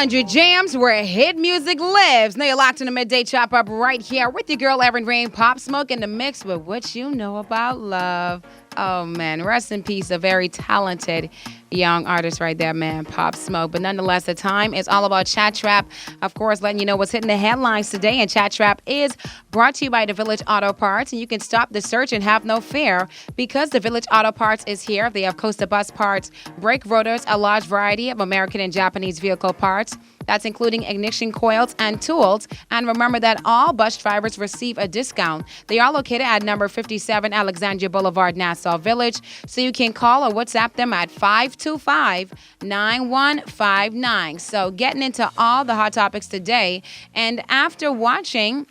100 jams where hit music lives. Now you're locked in the midday chop up right here with your girl Erin Rain, Pop Smoke in the mix with what you know about love. Oh man, rest in peace, a very talented young artist right there, man, Pop Smoke. But nonetheless, the time is all about Chat Trap. Of course, letting you know what's hitting the headlines today. And Chat Trap is brought to you by the Village Auto Parts. And you can stop the search and have no fear because the Village Auto Parts is here. They have coast-to-bus parts, brake rotors, a large variety of American and Japanese vehicle parts. That's including ignition coils and tools. And remember that all bus drivers receive a discount. They are located at number 57 Alexandria Boulevard, Nassau Village. So you can call or WhatsApp them at 525-9159. So getting into all the hot topics today. And after watching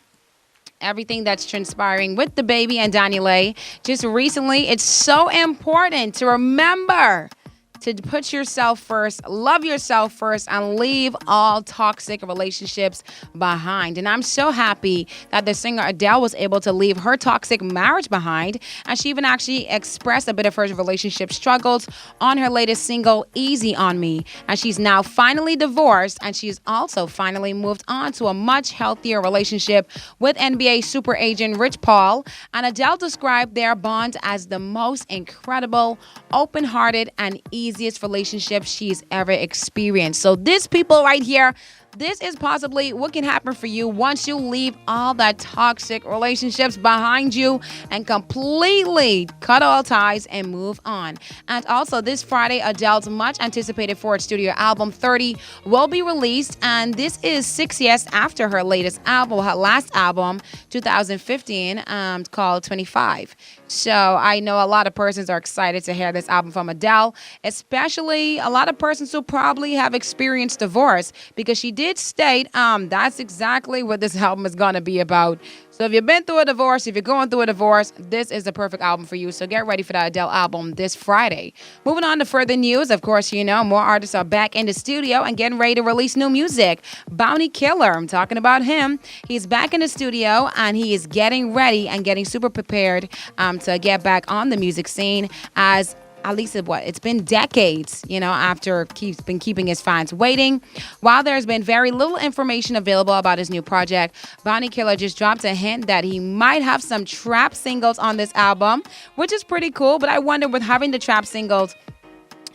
everything that's transpiring with the baby and Danielle just recently, it's so important to remember to put yourself first, love yourself first, and leave all toxic relationships behind. And I'm so happy that the singer Adele was able to leave her toxic marriage behind. And she even actually expressed a bit of her relationship struggles on her latest single, Easy on Me. And she's now finally divorced, and she's also finally moved on to a much healthier relationship with NBA super agent Rich Paul. And Adele described their bond as the most incredible, open-hearted, and easiest relationship she's ever experienced. So these people right here, this is possibly what can happen for you once you leave all that toxic relationships behind you and completely cut all ties and move on. And also this Friday, Adele's much anticipated fourth studio album 30 will be released, and this is 6 years after her latest album, her last album, 2015, called 25. So I know a lot of persons are excited to hear this album from Adele, especially a lot of persons who probably have experienced divorce, because she did state that's exactly what this album is going to be about. So if you've been through a divorce, if you're going through a divorce, this is the perfect album for you. So get ready for that Adele album this Friday. Moving on to further news, of course, you know, more artists are back in the studio and getting ready to release new music. Bounty Killer, I'm talking about him. He's back in the studio and he is getting ready and getting super prepared to get back on the music scene, as at least it's been decades, you know, after he's been keeping his fans waiting. While there's been very little information available about his new project, Bounty Killer just dropped a hint that he might have some trap singles on this album, which is pretty cool. But I wonder, with having the trap singles,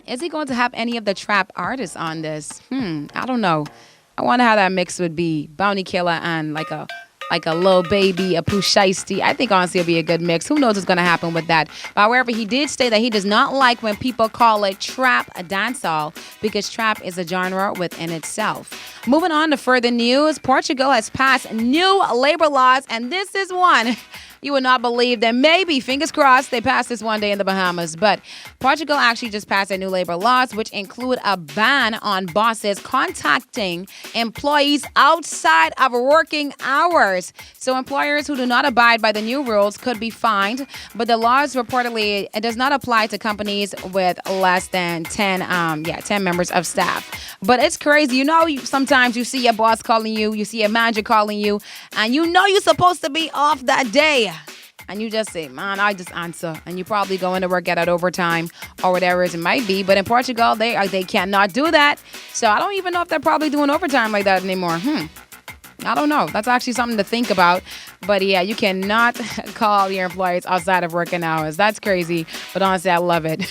is he going to have any of the trap artists on this? I don't know. I wonder how that mix would be. Bounty Killer and like a Lil Baby, a Pooh Shiesty. I think honestly it'll be a good mix. Who knows what's going to happen with that? But however, he did say that he does not like when people call it trap a dancehall, because trap is a genre within itself. Moving on to further news, Portugal has passed new labor laws, and this is one you would not believe that maybe, fingers crossed, they pass this one day in the Bahamas. But Portugal actually just passed their new labor laws, which include a ban on bosses contacting employees outside of working hours. So employers who do not abide by the new rules could be fined. But the laws reportedly, it does not apply to companies with less than 10 members of staff. But it's crazy. You know, sometimes you see your boss calling you, you see a manager calling you, and you know you're supposed to be off that day. And you just say, man, I just answer. And you probably go into work, get out overtime or whatever it might be. But in Portugal, they cannot do that. So I don't even know if they're probably doing overtime like that anymore. I don't know. That's actually something to think about. But yeah, you cannot call your employees outside of working hours. That's crazy. But honestly, I love it.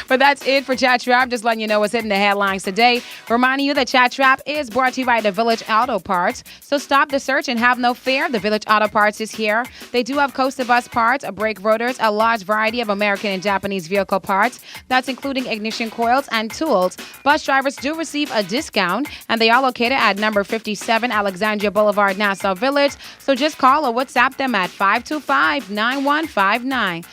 But that's it for Chat Trap. Just letting you know what's hitting the headlines today. Reminding you that Chat Trap is brought to you by the Village Auto Parts. So stop the search and have no fear. The Village Auto Parts is here. They do have coast-to-bus parts, brake rotors, a large variety of American and Japanese vehicle parts. That's including ignition coils and tools. Bus drivers do receive a discount, and they are located at number 57 Alexandria Boulevard, Nassau Village. So just call or WhatsApp them at 525-9159.